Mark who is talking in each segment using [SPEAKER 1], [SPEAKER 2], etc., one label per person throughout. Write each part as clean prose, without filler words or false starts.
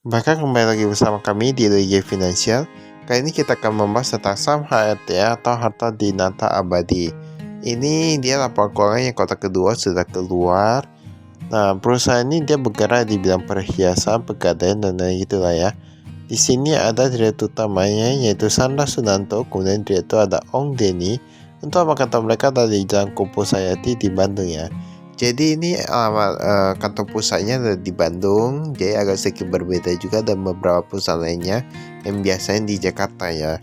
[SPEAKER 1] Bahkan kembali lagi bersama kami di LG Finansial. Kali ini kita akan membahas tentang saham HRTA atau harta dinata abadi. Ini dia laporan keuangan yang kuartal kedua sudah keluar. Nah, perusahaan ini dia bergerak di bidang perhiasan, pegadaian dan lain gitulah ya. Di sini ada direktur utamanya yaitu Sandra Sunanto, kemudian direktur ada Ong Denny. Untuk apa kata mereka dari Jalan Kopo Sayati di Bandung ya. Jadi ini alamat kantor pusatnya ada di Bandung, jadi agak sedikit berbeda juga dan beberapa perusahaan lainnya yang biasanya di Jakarta ya.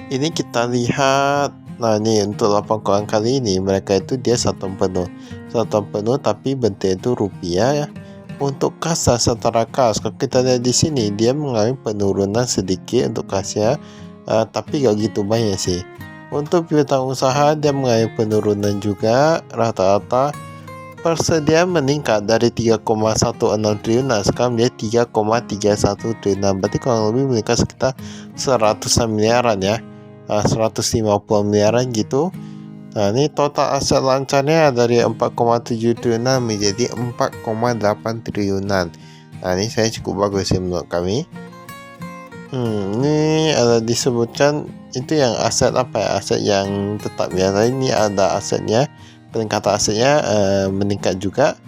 [SPEAKER 1] Ini kita lihat, nah ini untuk laporan keuangan kali ini mereka itu dia satu tahun penuh tapi bentuknya itu rupiah ya. Untuk kas dan setara kas, kalau kita lihat di sini dia mengalami penurunan sedikit untuk kasnya, tapi gak gitu banyak sih. Untuk piutang usaha dia mengalami penurunan juga, rata-rata persediaan meningkat dari 3,16 triliunan sekarang dia 3,31 triliunan, berarti kurang lebih meningkat sekitar 100 miliaran ya, 150 miliaran gitu. Nah ini total aset lancarnya dari 4,7 triliunan menjadi 4,8 triliunan. Nah ini saya cukup bagus sih menurut kami. Ini ada disebutkan itu yang aset apa ya, aset yang tetap ya. Ini ada asetnya, peningkatan asetnya meningkat juga.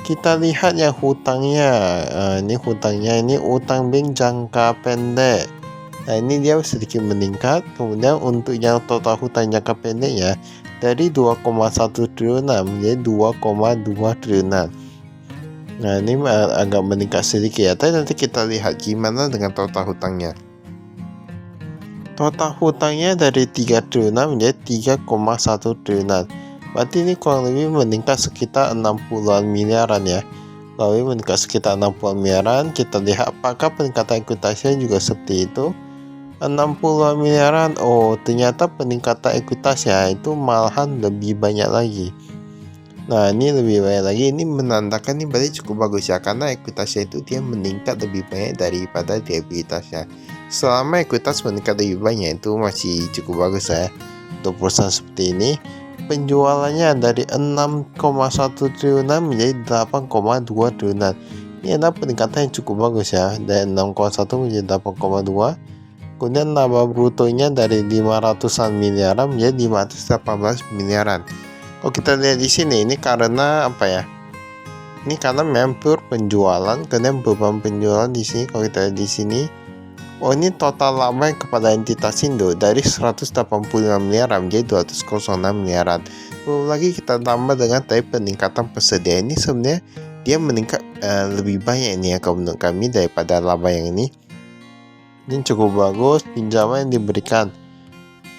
[SPEAKER 1] Kita lihat yang hutangnya, ini hutangnya, ini utang bank jangka pendek. Nah ini dia sedikit meningkat. Kemudian untuk yang total hutang jangka pendeknya dari 2,1 triliunan menjadi 2,2 triliunan. Nah ini agak meningkat sedikit ya, tapi nanti kita lihat gimana dengan total hutangnya. Total hutangnya dari 3 triliunan menjadi 3,1 triliunan, berarti ini kurang lebih meningkat sekitar 60-an miliaran ya. Lalu meningkat sekitar 60 miliaran. Kita lihat apakah peningkatan ekuitasnya juga seperti itu, 60 miliaran. Oh ternyata peningkatan ekuitasnya itu malahan lebih banyak lagi. Nah ini lebih banyak lagi, ini menandakan ini berarti cukup bagus ya, karena ekuitasnya itu dia meningkat lebih banyak daripada liabilitasnya. Selama ekuitas meningkat lebih banyak itu masih cukup bagus ya untuk perusahaan seperti ini. Penjualannya dari 6,1 triliunan menjadi 8,2 triliunan. Ini adalah peningkatan yang cukup bagus ya, dari 6,1 menjadi 8,2. Kemudian laba brutonya dari 500-an miliaran menjadi 518 miliaran. Kalau kita lihat di sini, ini karena apa ya? Ini karena memang penjualan, kemudian beban penjualan di sini. Kalau kita lihat di sini, oh ini total laba kepada entitas Indo dari 185 miliaran menjadi 206 miliaran. Belum lagi kita tambah dengan tadi peningkatan persediaan, ini sebenarnya dia meningkat lebih banyak ini ya kalau menurut kami daripada laba yang ini. Ini cukup bagus pinjaman yang diberikan.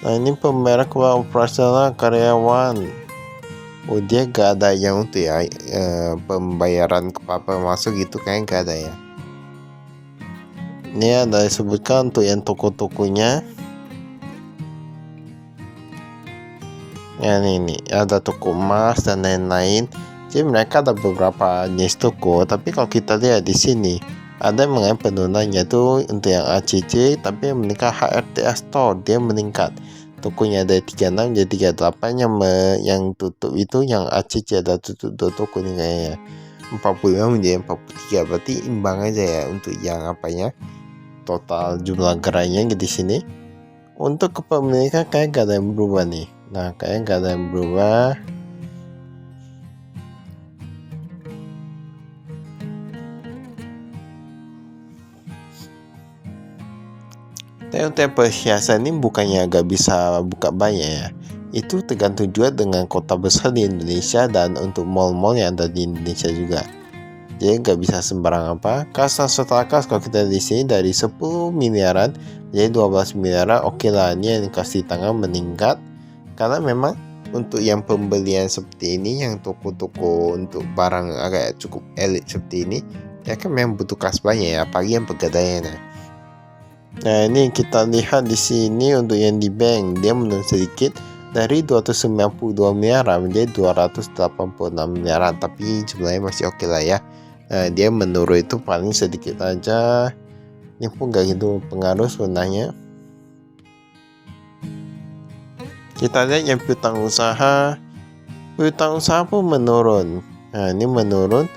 [SPEAKER 1] Nah ini pembayaran keuangan operasional karyawan. Oh dia gak ada yang untuk ya pembayaran kepada masuk gitu, kayak gak ada ya. Ini ada disebutkan untuk yang toko-tokonya. Ya ini ada toko emas dan lain-lain. Jadi mereka ada beberapa jenis toko, tapi kalau kita lihat di sini ada yang mengenai penurunannya tuh untuk yang ACC, tapi yang meningkat HRTA Store dia meningkat. Tokonya ada 36 jadi 38, yang tutup itu yang ACC ada tutup 2 toko nih kayaknya. 45 menjadi 43, berarti imbang aja ya untuk yang apanya total jumlah gerainya di sini. Untuk kepemilikan kayak gak ada yang berubah nih. Nah kayak gak ada yang berubah. Tapi untuk perhiasan ini bukannya gak bisa buka banyak ya, itu tergantung juga dengan kota besar di Indonesia dan untuk mall-mall yang ada di Indonesia juga. Jadi gak bisa sembarang apa. Kas dan setara kas kalau kita di sini dari 10 miliaran jadi 12 miliaran. Oke lah, ini yang dikasih tangan meningkat karena memang untuk yang pembelian seperti ini, yang toko-toko untuk barang agak cukup elit seperti ini ya kan memang butuh kas banyak ya, apalagi yang pegadaian ya. Nah ini kita lihat di sini untuk yang di bank dia menurun sedikit dari 292 miliaran menjadi 286 miliaran, tapi jumlahnya masih oke lah ya. Nah, dia menurun itu paling sedikit aja, ini pun gak gitu pengaruh sebenarnya. Kita lihat yang piutang usaha pun menurun. Nah ini menurun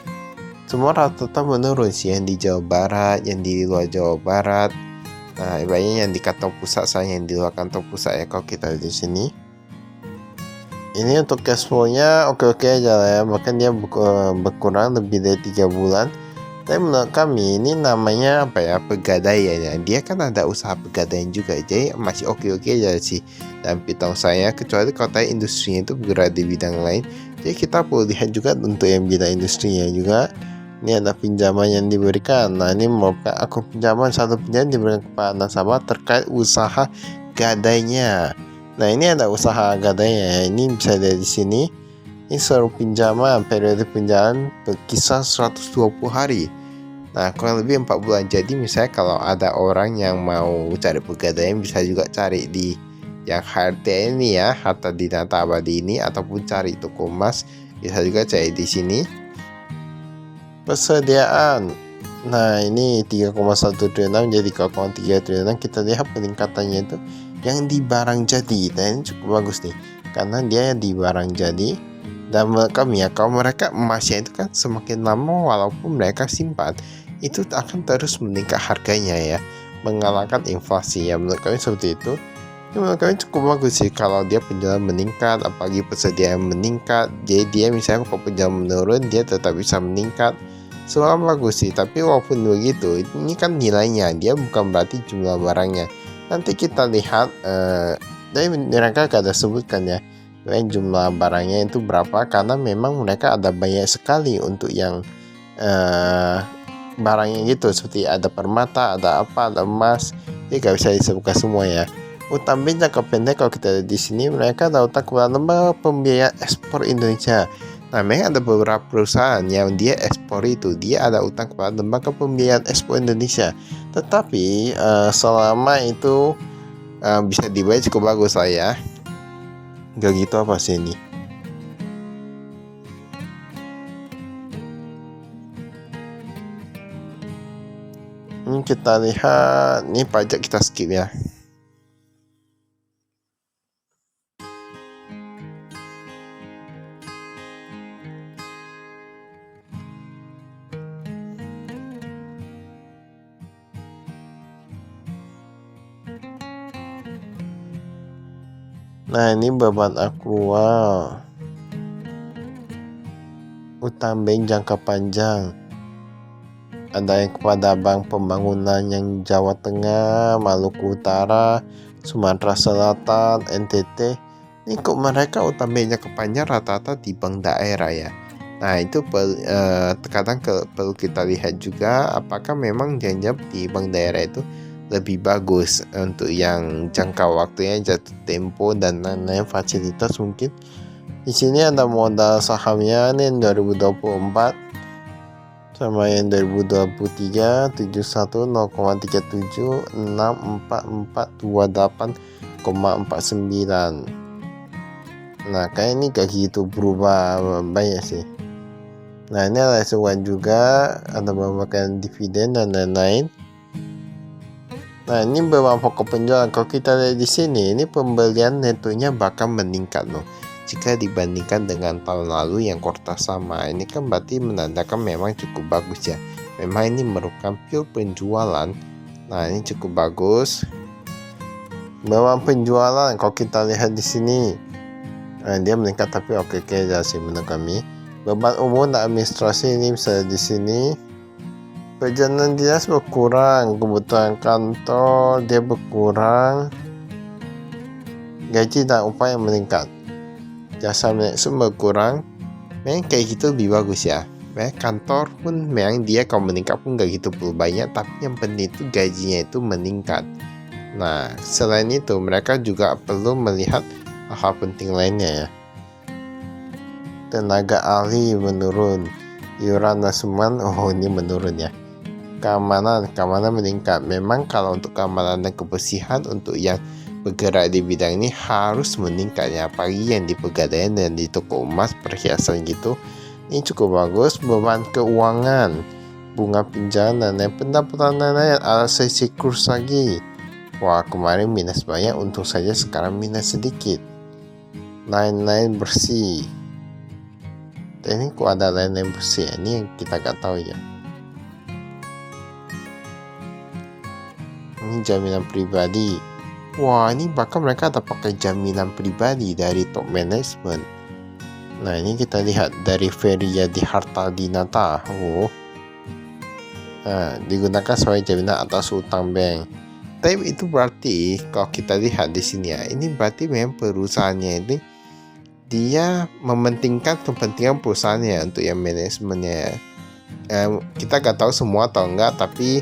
[SPEAKER 1] semua rata-rata menurun sih, yang di Jawa Barat, yang di luar Jawa Barat. Nah, ibaratnya yang di kantong pusat saya, yang di luar kantong pusat ya, kalau kita di sini. Ini untuk cash flow-nya oke-oke aja lah ya, bahkan dia berkurang lebih dari 3 bulan. Tapi menurut kami ini namanya apa ya, pegadaian ya. Dia kan ada usaha pegadaian juga, jadi masih oke-oke aja sih dan pitong saya, kecuali kalau tadi industrinya itu bergerak di bidang lain. Jadi kita perlu lihat juga untuk yang bidang industrinya juga. Ini ada pinjaman yang diberikan. Nah, ini merupakan akun pinjaman, satu pinjaman diberikan kepada nasabah terkait usaha gadainya. Nah, ini ada usaha gadainya. Ini bisa dari sini. Ini seluruh pinjaman, periode pinjaman berkisar 120 hari. Nah, kurang lebih 4 bulan. Jadi misalnya kalau ada orang yang mau cari pegadaian, bisa juga cari di yang HRT ini ya, Harta Dinata Abadi ini, ataupun cari toko emas, bisa juga cari di sini. Persediaan. Nah, ini 3,1 triliun jadi 3,3 triliun. Kita lihat peningkatannya itu yang di barang jadi. Nah, ini cukup bagus nih, karena dia di barang jadi. Dan menurut kami ya, kalau mereka emasnya itu kan semakin lama walaupun mereka simpan, itu akan terus meningkat harganya ya, mengalahkan inflasi ya. Menurut kami seperti itu. Menurut kami cukup bagus sih kalau dia penjualan meningkat, apalagi persediaan meningkat. Jadi dia misalnya kalau penjualan menurun, dia tetap bisa meningkat. Semua bagus sih, tapi walaupun begitu, ini kan nilainya, dia bukan berarti jumlah barangnya. Nanti kita lihat, dari mereka ada sebutkan ya, jumlah barangnya itu berapa, karena memang mereka ada banyak sekali untuk yang barangnya gitu, seperti ada permata, ada apa, ada emas, jadi gak bisa disebutkan semua ya. Utang jangka pendek, kalau kita lihat di sini, mereka ada utang kepada Lembaga Pembiayaan Ekspor Indonesia. Nah, memang ada beberapa perusahaan yang dia ekspor itu, dia ada utang kepada Lembaga Pembiayaan Ekspor Indonesia. Tetapi selama itu bisa dibayar cukup bagus lah ya. Gak gitu apa sih ini? Ini kita lihat, ini pajak kita skip ya. Nah, ini beban akrual, utang bank jangka panjang. Ada yang kepada Bank Pembangunan yang Jawa Tengah, Maluku Utara, Sumatera Selatan, NTT. Ini kok mereka utang bank jangka panjang rata-rata di bank daerah ya. Nah, itu terkadang perlu kita lihat juga apakah memang janji di bank daerah itu lebih bagus untuk yang jangka waktunya, jatuh tempo dan lain-lain fasilitas. Mungkin di sini ada modal sahamnya nih 2024 sama yang 2023, 71 0,37 64428,49. Nah, kayak ini gak gitu berubah banyak sih. Nah, ini ada sebuah juga, ada beberapa dividen dan lain-lain. Nah, ini beberapa pokok penjualan. Kalau kita lihat di sini, ini pembelian netonya bahkan meningkat loh. Jika dibandingkan dengan tahun lalu yang kuartal sama, ini kan berarti menandakan memang cukup bagus ya. Memang ini merupakan pure penjualan. Nah, ini cukup bagus. Beban penjualan kalau kita lihat di sini, dia meningkat tapi oke aja sih menurut kami. Beban umum dan administrasi ini bisa di sini. Perjalanan dinas berkurang, kebutuhan kantor dia berkurang, gaji dan upah yang meningkat, jasa manajemen berkurang. Memang kayak gitu lebih bagus ya. Kantor pun memang dia kalau meningkat pun gak gitu perlu banyak, tapi yang penting itu gajinya itu meningkat. Nah, selain itu mereka juga perlu melihat hal penting lainnya ya. Tenaga ahli menurun, iuran nasional ini menurun ya. Keamanan meningkat. Memang kalau untuk keamanan dan kebersihan untuk yang bergerak di bidang ini harus meningkat ya, apalagi yang di pegadaian dan di toko emas perhiasan gitu. Ini cukup bagus. Beban keuangan, bunga pinjaman dan pendapatan lain ada sesi kurs lagi. Wah, kemarin minus banyak, untung saja sekarang minus sedikit. Lain-lain bersih. ini kok ada lain-lain bersih, ini yang kita nggak tahu ya. Ini jaminan pribadi. Wah, ini bahkan mereka ada pakai jaminan pribadi dari top management. Nah, ini kita lihat dari Feria di Harta Dinata. Oh, nah, digunakan sebagai jaminan atas utang bank. Tapi itu berarti kalau kita lihat di sini ya, ini berarti memang perusahaannya ini dia mementingkan kepentingan perusahaannya untuk yang manajemennya. Kita nggak tahu semua atau enggak, tapi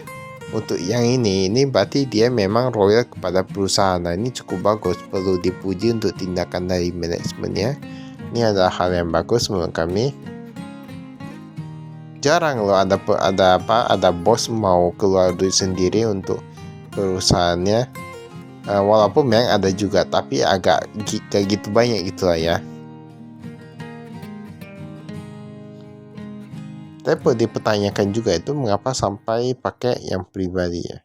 [SPEAKER 1] untuk yang ini berarti dia memang loyal kepada perusahaan. Nah, ini cukup bagus, perlu dipuji untuk tindakan dari manajemennya. Ini adalah hal yang bagus menurut kami. Jarang loh ada bos mau keluar duit sendiri untuk perusahaannya. Walaupun memang ada juga, tapi agak gak gitu banyak gitulah ya. Tapi perlu dipertanyakan juga itu mengapa sampai pakai yang pribadi ya.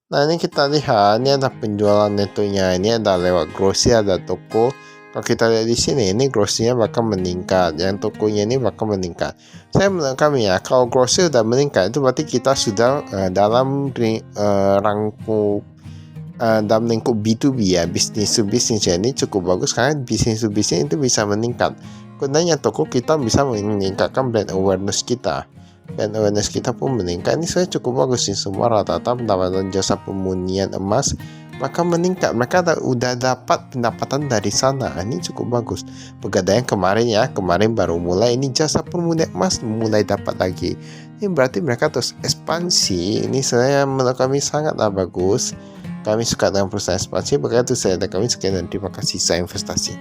[SPEAKER 1] Nah, ini kita lihat, ini ada penjualan netonya, ini ada lewat grosir, ada toko. Kalau kita lihat di sini, ini grosirnya bakal meningkat, yang tokonya ini bakal meningkat. Saya menurut kami ya, kalau grosir udah meningkat, itu berarti kita sudah dalam lingkup B2B ya, bisnis to bisnis ya. Ini cukup bagus karena bisnis to bisnis itu bisa meningkat. Gunanya toko kita bisa meningkatkan brand awareness kita. Brand awareness kita pun meningkat. Ini saya cukup bagus sih, semua rata-rata pendapatan jasa pemurnian emas maka meningkat. Mereka udah dapat pendapatan dari sana. Ini cukup bagus. Pegadaian kemarin baru mulai, ini jasa pemurnian emas mulai dapat lagi. Ini berarti mereka terus ekspansi. Ini saya menurut kami sangatlah bagus. Kami suka dengan perusahaan ekspansi. Begitu saya dari kami, sekian dan terima kasih. Saya investasi.